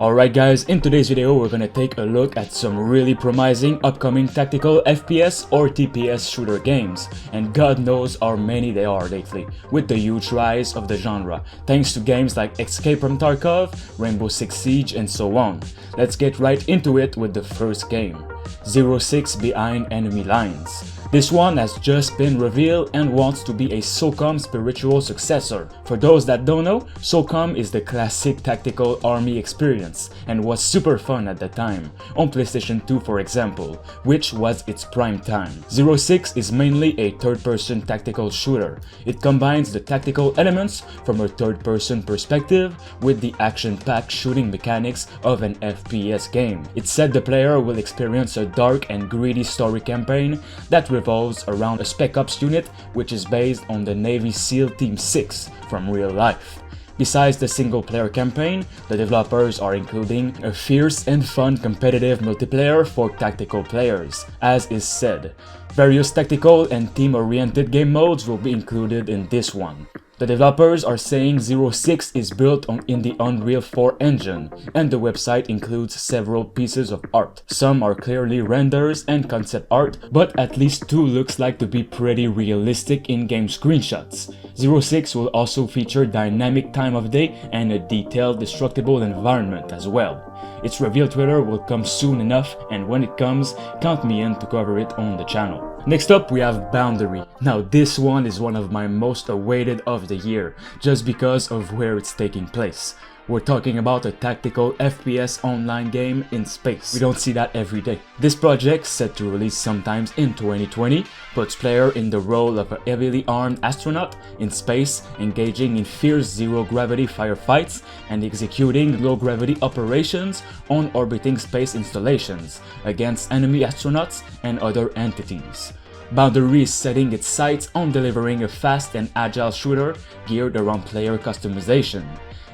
Alright guys, in today's video we're gonna take a look at some really promising upcoming tactical FPS or TPS shooter games, and God knows how many they are lately, with the huge rise of the genre, thanks to games like Escape from Tarkov, Rainbow Six Siege and so on. Let's get right into it with the first game, 06 Behind Enemy Lines. This one has just been revealed and wants to be a SOCOM spiritual successor. For those that don't know, SOCOM is the classic tactical army experience and was super fun at the time, on PlayStation 2 for example, which was its prime time. 06 is mainly a third-person tactical shooter. It combines the tactical elements from a third-person perspective with the action-packed shooting mechanics of an FPS game. It said the player will experience a dark and gritty story campaign that revolves around a Spec Ops unit which is based on the Navy SEAL Team 6 from real life. Besides the single-player campaign, the developers are including a fierce and fun competitive multiplayer for tactical players, as is said. Various tactical and team-oriented game modes will be included in this one. The developers are saying 06 is built in the Unreal 4 engine, and the website includes several pieces of art. Some are clearly renders and concept art, but at least two looks like to be pretty realistic in-game screenshots. 06 will also feature dynamic time of day and a detailed destructible environment as well. Its reveal trailer will come soon enough, and when it comes, count me in to cover it on the channel. Next up we have Boundary. Now this one is one of my most awaited of the year, just because of where it's taking place. We're talking about a tactical FPS online game in space. We don't see that every day. This project, set to release sometimes in 2020, puts player in the role of a heavily armed astronaut in space, engaging in fierce zero-gravity firefights and executing low-gravity operations on orbiting space installations against enemy astronauts and other entities. Boundary is setting its sights on delivering a fast and agile shooter geared around player customization.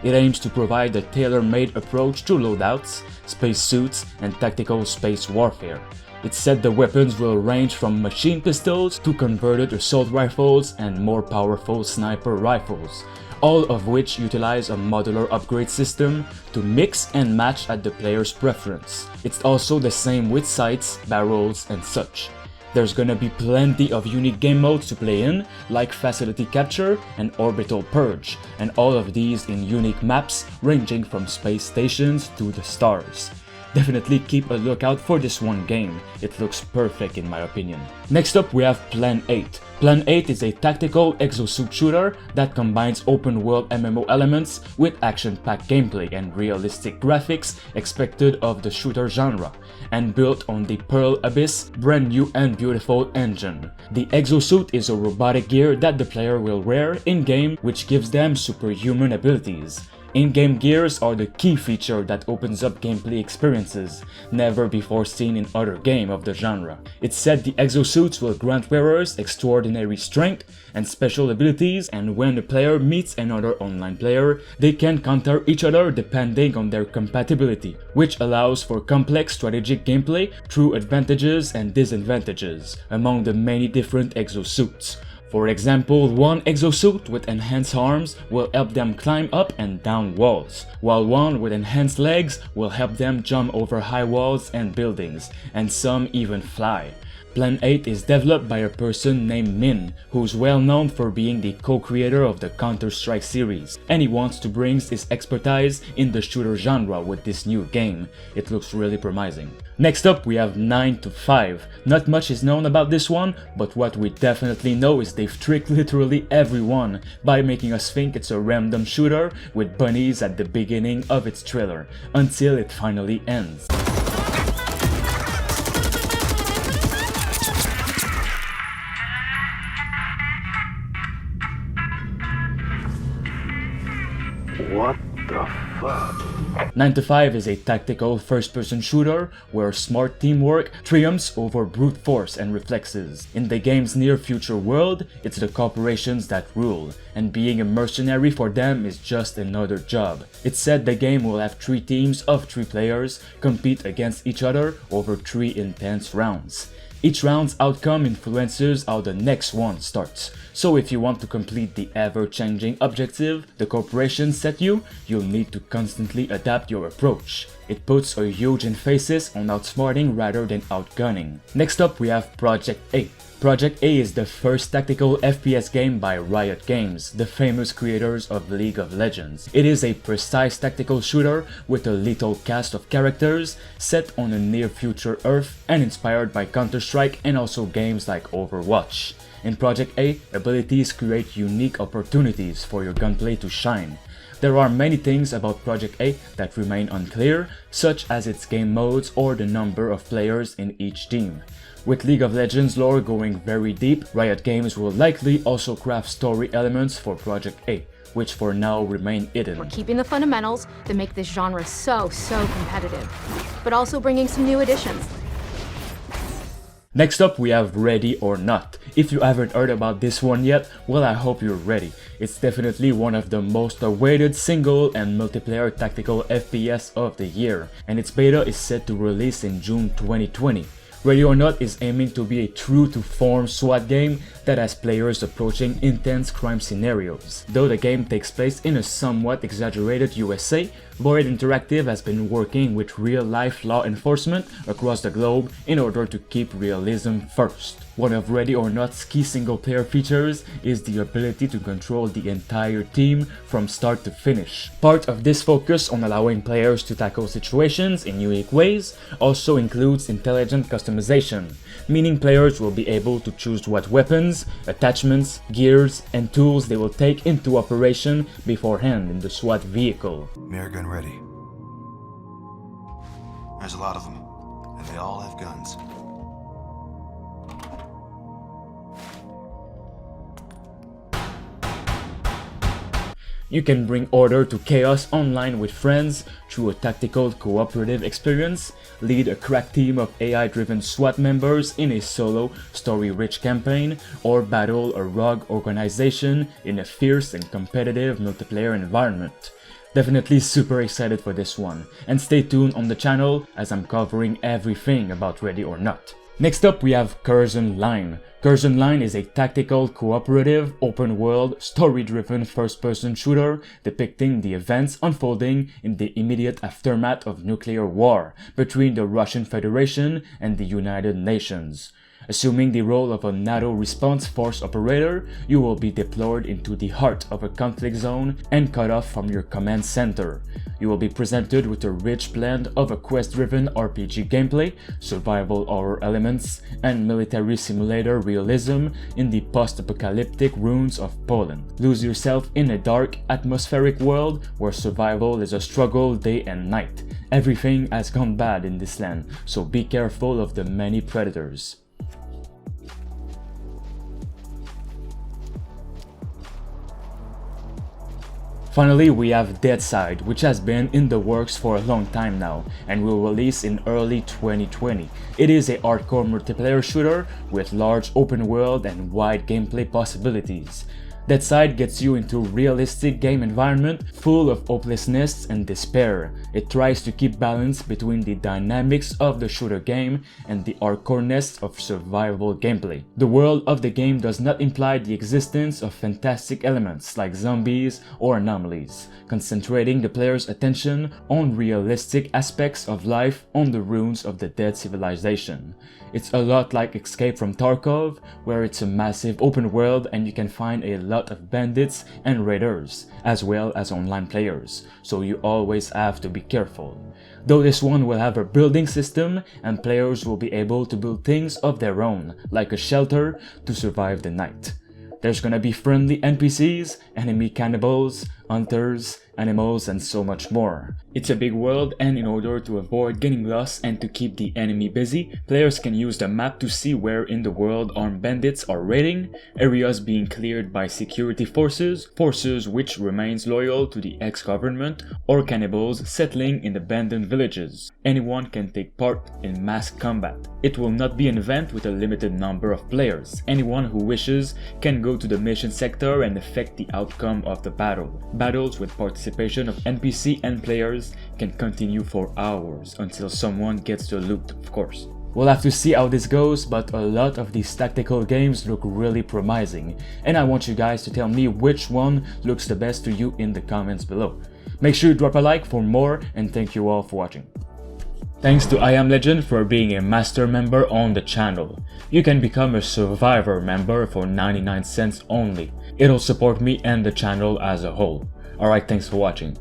It aims to provide a tailor-made approach to loadouts, spacesuits, and tactical space warfare. It said the weapons will range from machine pistols to converted assault rifles and more powerful sniper rifles, all of which utilize a modular upgrade system to mix and match at the player's preference. It's also the same with sights, barrels, and such. There's gonna be plenty of unique game modes to play in, like Facility Capture and Orbital Purge, and all of these in unique maps ranging from space stations to the stars. Definitely keep a lookout for this one game, it looks perfect in my opinion. Next up we have Plan 8. Plan 8 is a tactical exosuit shooter that combines open world MMO elements with action-packed gameplay and realistic graphics expected of the shooter genre, and built on the Pearl Abyss brand new and beautiful engine. The exosuit is a robotic gear that the player will wear in-game, which gives them superhuman abilities. In-game gears are the key feature that opens up gameplay experiences, never before seen in other game of the genre. It's said the exosuits will grant wearers extraordinary strength and special abilities, and when the player meets another online player, they can counter each other depending on their compatibility, which allows for complex strategic gameplay through advantages and disadvantages among the many different exosuits. For example, one exosuit with enhanced arms will help them climb up and down walls, while one with enhanced legs will help them jump over high walls and buildings, and some even fly. Plan 8 is developed by a person named Min, who's well known for being the co-creator of the Counter-Strike series, and he wants to bring his expertise in the shooter genre with this new game. It looks really promising. Next up we have 9 to 5. Not much is known about this one, but what we definitely know is they've tricked literally everyone by making us think it's a random shooter with bunnies at the beginning of its trailer, until it finally ends. What the fuck? 9 to 5 is a tactical first-person shooter where smart teamwork triumphs over brute force and reflexes. In the game's near-future world, it's the corporations that rule, and being a mercenary for them is just another job. It said the game will have 3 teams of 3 players compete against each other over 3 intense rounds. Each round's outcome influences how the next one starts. So if you want to complete the ever-changing objective the corporation set you, you'll need to constantly adapt your approach. It puts a huge emphasis on outsmarting rather than outgunning. Next up we have Project A. Project A is the first tactical FPS game by Riot Games, the famous creators of League of Legends. It is a precise tactical shooter with a lethal cast of characters set on a near-future Earth and inspired by Counter-Strike and also games like Overwatch. In Project A, abilities create unique opportunities for your gunplay to shine. There are many things about Project A that remain unclear, such as its game modes or the number of players in each team. With League of Legends lore going very deep, Riot Games will likely also craft story elements for Project A, which for now remain hidden. We're keeping the fundamentals that make this genre so competitive, but also bringing some new additions. Next up we have Ready or Not. If you haven't heard about this one yet, well I hope you're ready. It's definitely one of the most awaited single and multiplayer tactical FPS of the year, and its beta is set to release in June 2020. Ready or Not is aiming to be a true-to-form SWAT game that has players approaching intense crime scenarios. Though the game takes place in a somewhat exaggerated USA, Void Interactive has been working with real-life law enforcement across the globe in order to keep realism first. One of Ready or Not's key single-player features is the ability to control the entire team from start to finish. Part of this focus on allowing players to tackle situations in unique ways also includes intelligent customization, meaning players will be able to choose what weapons, attachments, gears, and tools they will take into operation beforehand in the SWAT vehicle. Mirror gun ready. There's a lot of them, and they all have guns. You can bring order to chaos online with friends through a tactical cooperative experience, lead a crack team of AI-driven SWAT members in a solo, story-rich campaign, or battle a rogue organization in a fierce and competitive multiplayer environment. Definitely super excited for this one, and stay tuned on the channel as I'm covering everything about Ready or Not. Next up we have Curzon Line. Curzon Line is a tactical, cooperative, open-world, story-driven first-person shooter depicting the events unfolding in the immediate aftermath of nuclear war between the Russian Federation and the United Nations. Assuming the role of a NATO response force operator, you will be deployed into the heart of a conflict zone and cut off from your command center. You will be presented with a rich blend of a quest-driven RPG gameplay, survival horror elements, and military simulator realism in the post-apocalyptic ruins of Poland. Lose yourself in a dark, atmospheric world where survival is a struggle day and night. Everything has gone bad in this land, so be careful of the many predators. Finally, we have Deadside, which has been in the works for a long time now and will release in early 2020. It is a hardcore multiplayer shooter with large open world and wide gameplay possibilities. Deadside gets you into a realistic game environment full of hopelessness and despair. It tries to keep balance between the dynamics of the shooter game and the hardcoreness of survival gameplay. The world of the game does not imply the existence of fantastic elements like zombies or anomalies, concentrating the player's attention on realistic aspects of life on the ruins of the dead civilization. It's a lot like Escape from Tarkov, where it's a massive open world and you can find a lot of bandits and raiders, as well as online players, so you always have to be careful. Though this one will have a building system and players will be able to build things of their own, like a shelter, to survive the night. There's gonna be friendly NPCs, enemy cannibals, hunters, animals, and so much more. It's a big world, and in order to avoid getting lost and to keep the enemy busy, players can use the map to see where in the world armed bandits are raiding, areas being cleared by security forces which remains loyal to the ex-government, or cannibals settling in abandoned villages. Anyone can take part in mass combat. It will not be an event with a limited number of players. Anyone who wishes can go to the mission sector and affect the outcome of the battle. Battles with participation of NPC and players can continue for hours until someone gets the loot, of course. We'll have to see how this goes, but a lot of these tactical games look really promising, and I want you guys to tell me which one looks the best to you in the comments below. Make sure you drop a like for more, and thank you all for watching. Thanks to I Am Legend for being a master member on the channel. You can become a Survivor member for 99 cents only. It'll support me and the channel as a whole. Alright, thanks for watching.